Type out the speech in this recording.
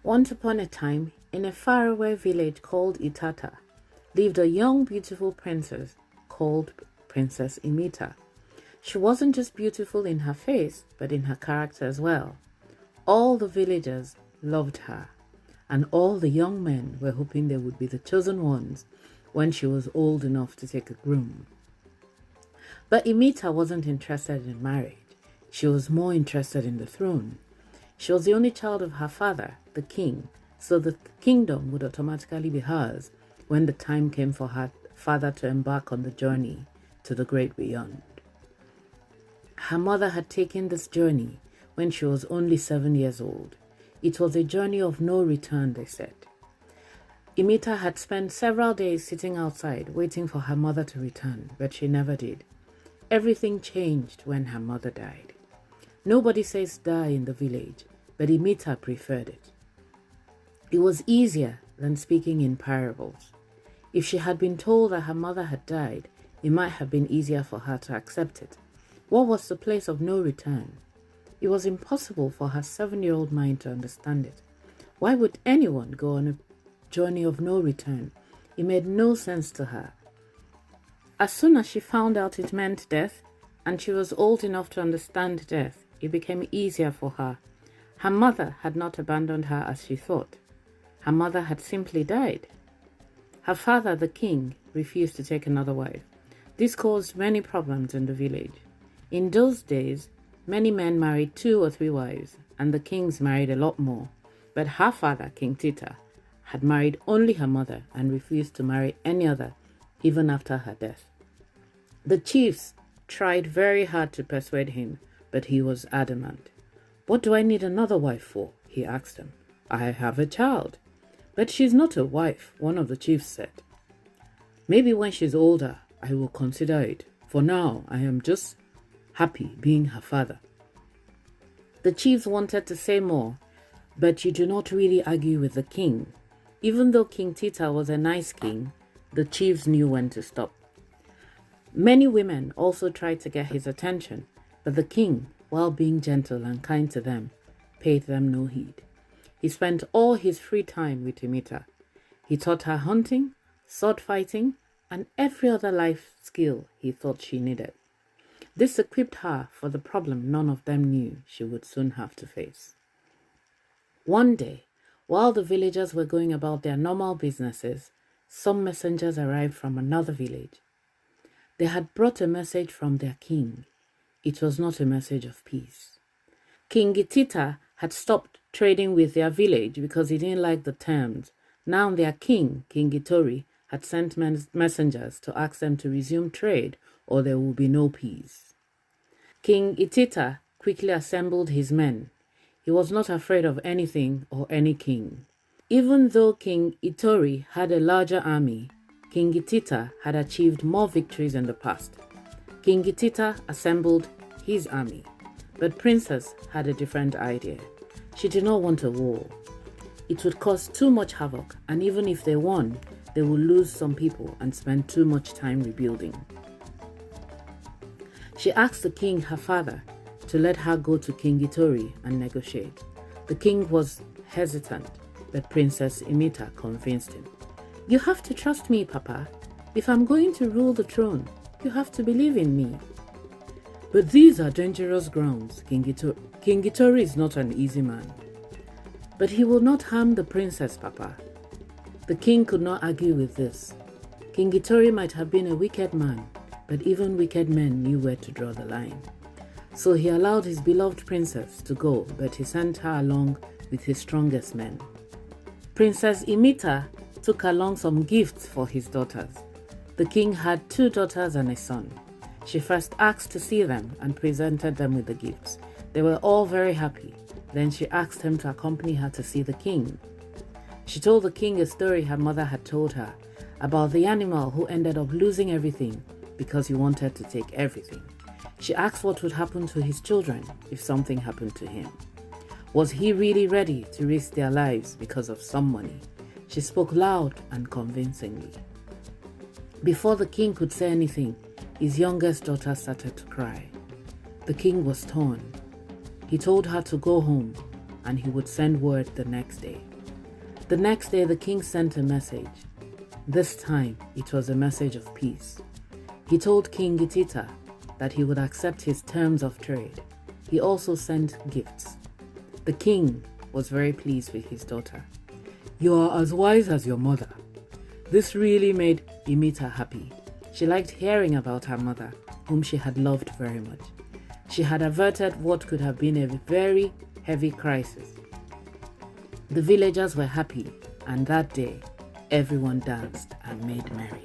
Once upon a time, in a faraway village called Itata, lived a young, beautiful princess called Princess Imita. She wasn't just beautiful in her face, but in her character as well. All the villagers loved her, and all the young men were hoping they would be the chosen ones when she was old enough to take a groom. But Imita wasn't interested in marriage. She was more interested in the throne. She was the only child of her father, the king, so the kingdom would automatically be hers when the time came for her father to embark on the journey to the great beyond. Her mother had taken this journey when she was only 7 years old. It was a journey of no return, they said. Imita had spent several days sitting outside waiting for her mother to return, but she never did. Everything changed when her mother died. Nobody says die in the village, but Imita preferred it. It was easier than speaking in parables. If she had been told that her mother had died, it might have been easier for her to accept it. What was the place of no return? It was impossible for her 7-year-old mind to understand it. Why would anyone go on a journey of no return? It made no sense to her. As soon as she found out it meant death, and she was old enough to understand death, it became easier for her. Her mother had not abandoned her as she thought. Her mother had simply died. Her father, the king, refused to take another wife. This caused many problems in the village. In those days, many men married 2 or 3 wives, and the kings married a lot more. But her father, King Tita, had married only her mother and refused to marry any other, even after her death. The chiefs tried very hard to persuade him, but he was adamant. "What do I need another wife for?" he asked them. "I have a child." "But she's not a wife," one of the chiefs said. "Maybe when she's older, I will consider it. For now, I am just happy being her father." The chiefs wanted to say more, but you do not really argue with the king. Even though King Tita was a nice king, the chiefs knew when to stop. Many women also tried to get his attention, but the king, while being gentle and kind to them, paid them no heed. He spent all his free time with Imita. He taught her hunting, sword fighting, and every other life skill he thought she needed. This equipped her for the problem none of them knew she would soon have to face. One day, while the villagers were going about their normal businesses, some messengers arrived from another village. They had brought a message from their king. It was not a message of peace. King Tita had stopped trading with their village because he didn't like the terms. Now their king, King Itori, had sent messengers to ask them to resume trade or there will be no peace. King Itita quickly assembled his men. He was not afraid of anything or any king. Even though King Itori had a larger army, King Itita had achieved more victories in the past. King Itita assembled his army, but Princess had a different idea. She did not want a war. It would cause too much havoc, and even if they won, they would lose some people and spend too much time rebuilding. She asked the king, her father, to let her go to King Itori and negotiate. The king was hesitant, but Princess Imita convinced him. "You have to trust me, Papa. If I'm going to rule the throne, you have to believe in me." "But these are dangerous grounds, King Itori is not an easy man." "But he will not harm the princess, Papa." The king could not argue with this. King Itori might have been a wicked man, but even wicked men knew where to draw the line. So he allowed his beloved princess to go, but he sent her along with his strongest men. Princess Imita took along some gifts for his daughters. The king had 2 daughters and a son. She first asked to see them and presented them with the gifts. They were all very happy. Then she asked him to accompany her to see the king. She told the king a story her mother had told her about the animal who ended up losing everything because he wanted to take everything. She asked what would happen to his children if something happened to him. Was he really ready to risk their lives because of some money? She spoke loud and convincingly. Before the king could say anything, his youngest daughter started to cry. The king was torn. He told her to go home and he would send word the next day. The next day, the king sent a message. This time, it was a message of peace. He told King Itita that he would accept his terms of trade. He also sent gifts. The king was very pleased with his daughter. "You are as wise as your mother." This really made Imita happy. She liked hearing about her mother, whom she had loved very much. She had averted what could have been a very heavy crisis. The villagers were happy, and that day, everyone danced and made merry.